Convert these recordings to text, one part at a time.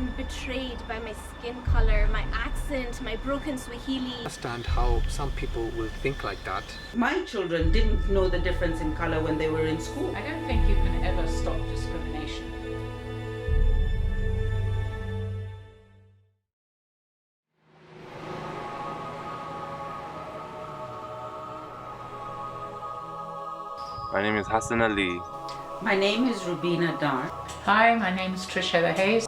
I'm betrayed by my skin color, my accent, my broken Swahili. I understand how some people will think like that. My children didn't know the difference in color when they were in school. I don't think you can ever stop discrimination. My name is Hassan Ali. My name is Rubina Dar. Hi, my name is Trish Heather Hayes.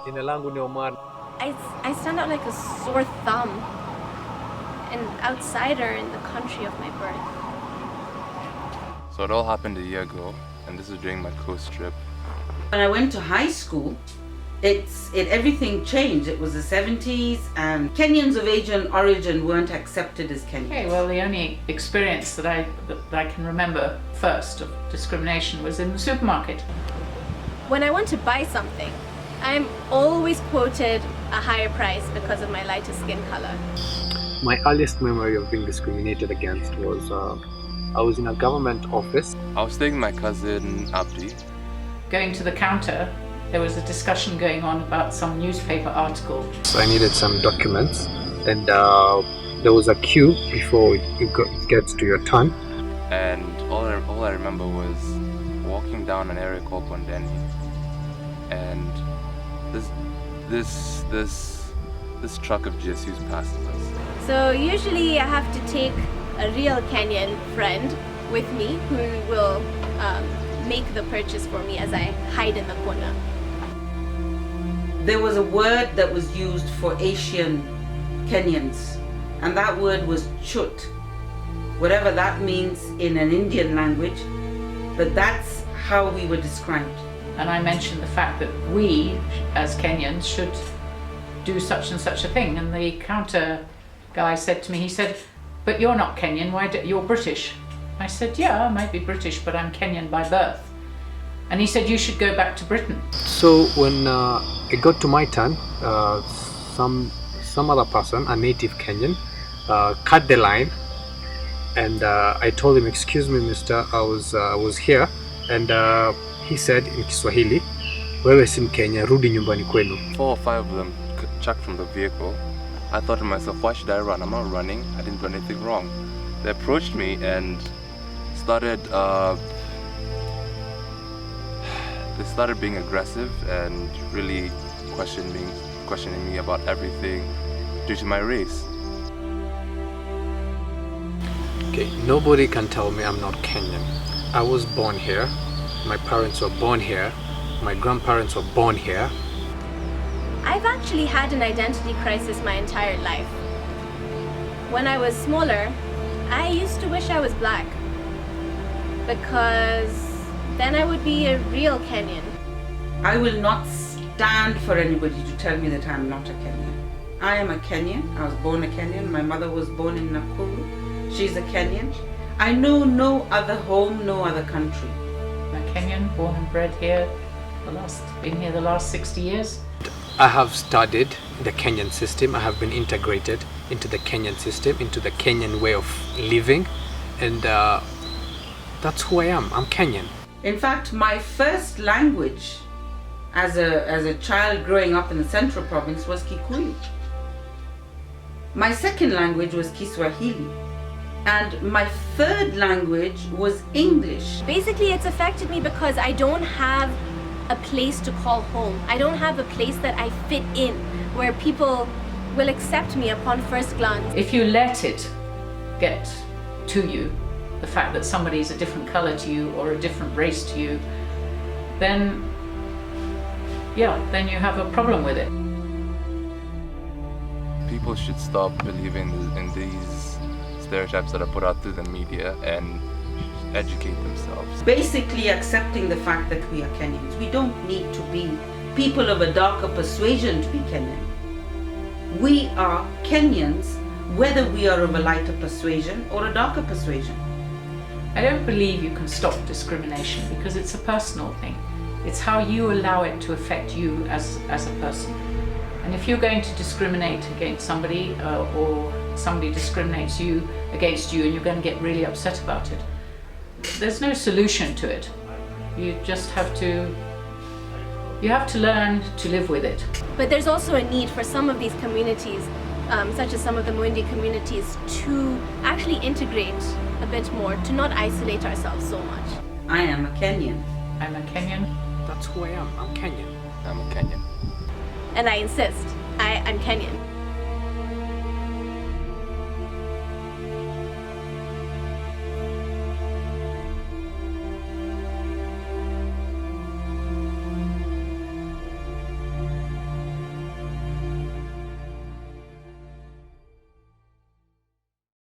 Jina langu ni Omar. I stand out like a sore thumb, an outsider in the country of my birth. So it all happened a year ago, and this is during my coast trip. When I went to high school, everything changed. It was the 70s, and Kenyans of Asian origin weren't accepted as Kenyans. Okay, well, the only experience that I can remember first of discrimination was in the supermarket. When I want to buy something, I'm always quoted a higher price because of my lighter skin color. My earliest memory of being discriminated against was I was in a government office. I was staying with my cousin Abdi. Going to the counter, there was a discussion going on about some newspaper article. So I needed some documents, and there was a queue before it gets to your turn. And all I remember was walking down an area called Bondeni, and this truck of GSUs passes us. So usually I have to take a real Kenyan friend with me who will make the purchase for me as I hide in the corner. There was a word that was used for Asian Kenyans, and that word was chut. Whatever that means in an Indian language, but that's how we were described. And I mentioned the fact that we, as Kenyans, should do such and such a thing. And the counter guy said to me, he said, "But you're not Kenyan, you're British." I said, "Yeah, I might be British, but I'm Kenyan by birth." And he said, "You should go back to Britain." So when it got to my turn, some other person, a native Kenyan, cut the line, and I told him, "Excuse me, mister, I was here," and he said in Kiswahili, "Wewe si Mkenya, rudi nyumbani kwenu." 4 or 5 of them chucked from the vehicle. I thought to myself, why should I run? I'm not running. I didn't do anything wrong. They approached me and started being aggressive and really questioning me about everything due to my race. Okay, nobody can tell me I'm not Kenyan. I was born here. My parents were born here. My grandparents were born here. I've actually had an identity crisis my entire life. When I was smaller, I used to wish I was black, because then I would be a real Kenyan. I will not stand for anybody to tell me that I'm not a Kenyan. I am a Kenyan. I was born a Kenyan. My mother was born in Nakuru. She's a Kenyan. I know no other home, no other country. I'm a Kenyan, born and bred here, been here the last 60 years. I have studied the Kenyan system. I have been integrated into the Kenyan system, into the Kenyan way of living, and that's who I am. I'm Kenyan. In fact, my first language as a child growing up in the Central Province was Kikuyu. My second language was Kiswahili. And my third language was English. Basically, it's affected me because I don't have a place to call home. I don't have a place that I fit in, where people will accept me upon first glance. If you let it get to you, the fact that somebody is a different color to you or a different race to you, then you have a problem with it. People should stop believing in these stereotypes that are put out through the media and educate themselves. Basically accepting the fact that we are Kenyans. We don't need to be people of a darker persuasion to be Kenyan. We are Kenyans whether we are of a lighter persuasion or a darker persuasion. I don't believe you can stop discrimination because it's a personal thing. It's how you allow it to affect you as a person. And if you're going to discriminate against somebody or somebody discriminates against you and you're going to get really upset about it, there's no solution to it. You just have to You have to learn to live with it. But there's also a need for some of these communities, such as some of the Mwindi communities, to actually integrate a bit more, to not isolate ourselves so much. I am a Kenyan. I'm a Kenyan. That's who I am. I'm Kenyan. I'm a Kenyan. And I insist, I'm Kenyan.